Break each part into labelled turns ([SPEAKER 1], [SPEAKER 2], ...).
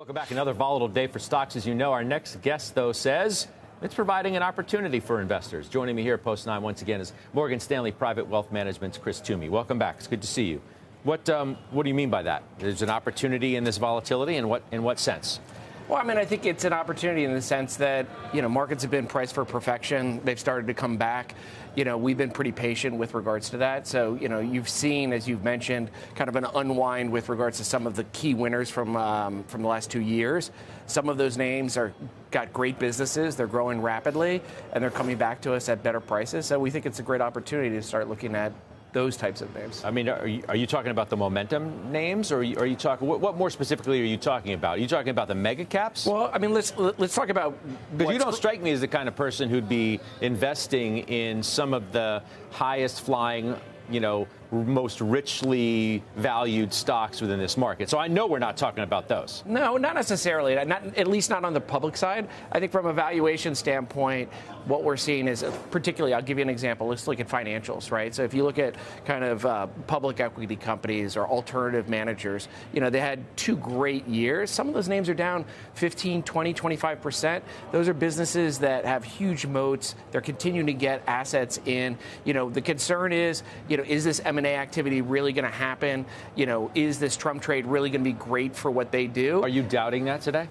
[SPEAKER 1] Welcome back. Another volatile day for stocks. As you know, our next guest, though, says it's providing an opportunity for investors. Joining me here at Post 9 once again is Morgan Stanley Private Wealth Management's Chris Toomey. Welcome back. It's good to see you. What do you mean by that? There's an opportunity in this volatility. In what sense?
[SPEAKER 2] Well, I mean, I think it's an opportunity in the sense that, markets have been priced for perfection. They've started to come back. We've been pretty patient with regards to that. So, you've seen, as you've mentioned, kind of an unwind with regards to some of the key winners from the last 2 years. Some of those names got great businesses. They're growing rapidly, and they're coming back to us at better prices. So we think it's a great opportunity to start looking at those types of names.
[SPEAKER 1] I mean, are you talking about the momentum names, or are you talking? What more specifically are you talking about? Are you talking about the mega caps?
[SPEAKER 2] Well, I mean, let's talk about.
[SPEAKER 1] Because you don't strike me as the kind of person who'd be investing in some of the highest flying, most richly valued stocks within this market. So I know we're not talking about those.
[SPEAKER 2] No, not necessarily. At least not on the public side. I think from a valuation standpoint, what we're seeing is, particularly, I'll give you an example. Let's look at financials, right? So if you look at kind of public equity companies or alternative managers, they had 2 great years. Some of those names are down 15, 20, 25%. Those are businesses that have huge moats. They're continuing to get assets in. The concern is this M&A activity really going to happen? Is this Trump trade really going to be great for what they do?
[SPEAKER 1] Are you doubting that today?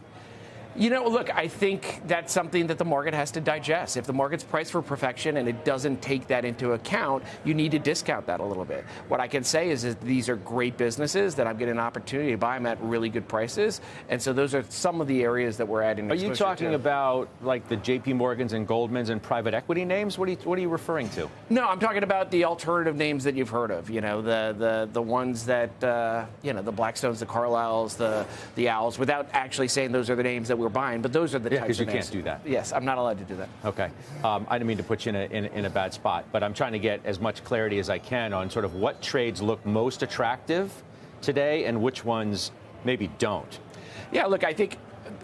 [SPEAKER 2] Look, I think that's something that the market has to digest. If the market's priced for perfection and it doesn't take that into account, you need to discount that a little bit. What I can say is that these are great businesses that I'm getting an opportunity to buy them at really good prices. And so those are some of the areas that we're adding.
[SPEAKER 1] Are you talking about like the JP Morgans and Goldmans and private equity names? What are you referring to?
[SPEAKER 2] No, I'm talking about the alternative names that you've heard of. The ones that, the Blackstones, the Carlyles, the Owls, without actually saying those are the names that we're buying, but those are the types of names.
[SPEAKER 1] Because you can't do that.
[SPEAKER 2] Yes, I'm not allowed to do that.
[SPEAKER 1] Okay. I didn't mean to put you in a bad spot, but I'm trying to get as much clarity as I can on sort of what trades look most attractive today and which ones maybe don't.
[SPEAKER 2] Yeah, look, I think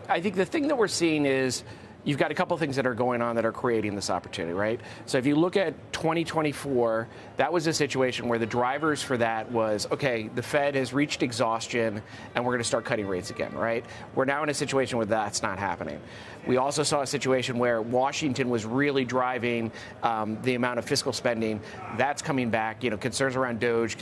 [SPEAKER 2] the thing that we're seeing is you've got a couple of things that are going on that are creating this opportunity, right? So if you look at 2024, that was a situation where the drivers for that was, okay, the Fed has reached exhaustion and we're going to start cutting rates again, right? We're now in a situation where that's not happening. We also saw a situation where Washington was really driving the amount of fiscal spending. That's coming back. Concerns around DOGE,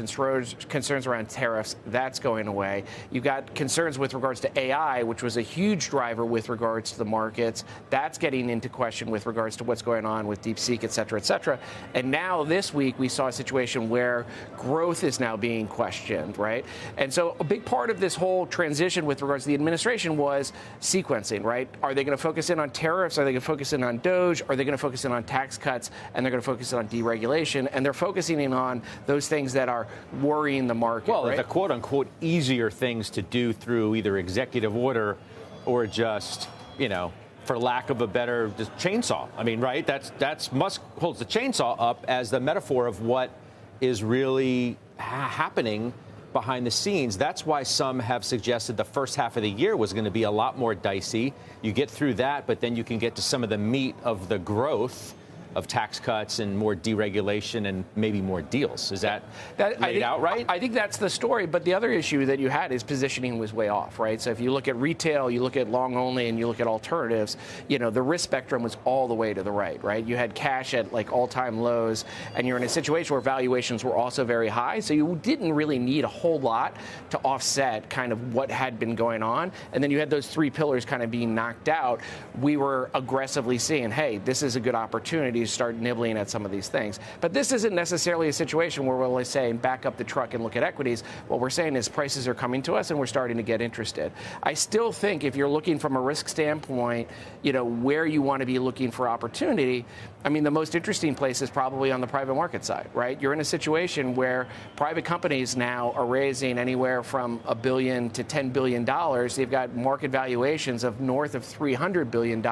[SPEAKER 2] concerns around tariffs, that's going away. You've got concerns with regards to AI, which was a huge driver with regards to the markets. That's getting into question with regards to what's going on with DeepSeek, et cetera, et cetera. And now this week we saw a situation where growth is now being questioned, right? And so a big part of this whole transition with regards to the administration was sequencing, right? Are they going to focus in on tariffs? Are they going to focus in on DOGE? Are they going to focus in on tax cuts? And they're going to focus in on deregulation. And they're focusing in on those things that are worrying the market.
[SPEAKER 1] Well,
[SPEAKER 2] right?
[SPEAKER 1] the quote unquote easier things to do through either executive order or just, for lack of a better, just chainsaw. I mean, right? Musk holds the chainsaw up as the metaphor of what is really happening behind the scenes. That's why some have suggested the first half of the year was going to be a lot more dicey. You get through that, but then you can get to some of the meat of the growth of tax cuts and more deregulation and maybe more deals. Is that laid out right?
[SPEAKER 2] I think that's the story. But the other issue that you had is positioning was way off, right? So if you look at retail, you look at long only, and you look at alternatives, the risk spectrum was all the way to the right? You had cash at like all-time lows, and you're in a situation where valuations were also very high. So you didn't really need a whole lot to offset kind of what had been going on. And then you had those 3 pillars kind of being knocked out. We were aggressively seeing, hey, this is a good opportunity to start nibbling at some of these things. But this isn't necessarily a situation where we're saying back up the truck and look at equities. What we're saying is prices are coming to us and we're starting to get interested. I still think if you're looking from a risk standpoint, where you want to be looking for opportunity, I mean, the most interesting place is probably on the private market side, right? You're in a situation where private companies now are raising anywhere from $1 billion to $10 billion. They've got market valuations of north of $300 billion.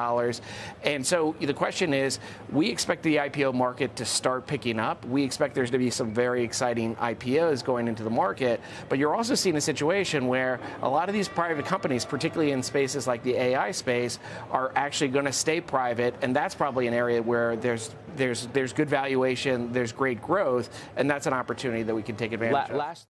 [SPEAKER 2] And so the question is, we expect the IPO market to start picking up. We expect there's to be some very exciting IPOs going into the market. But you're also seeing a situation where a lot of these private companies, particularly in spaces like the AI space, are actually going to stay private. And that's probably an area where there's good valuation, there's great growth, and that's an opportunity that we can take advantage of.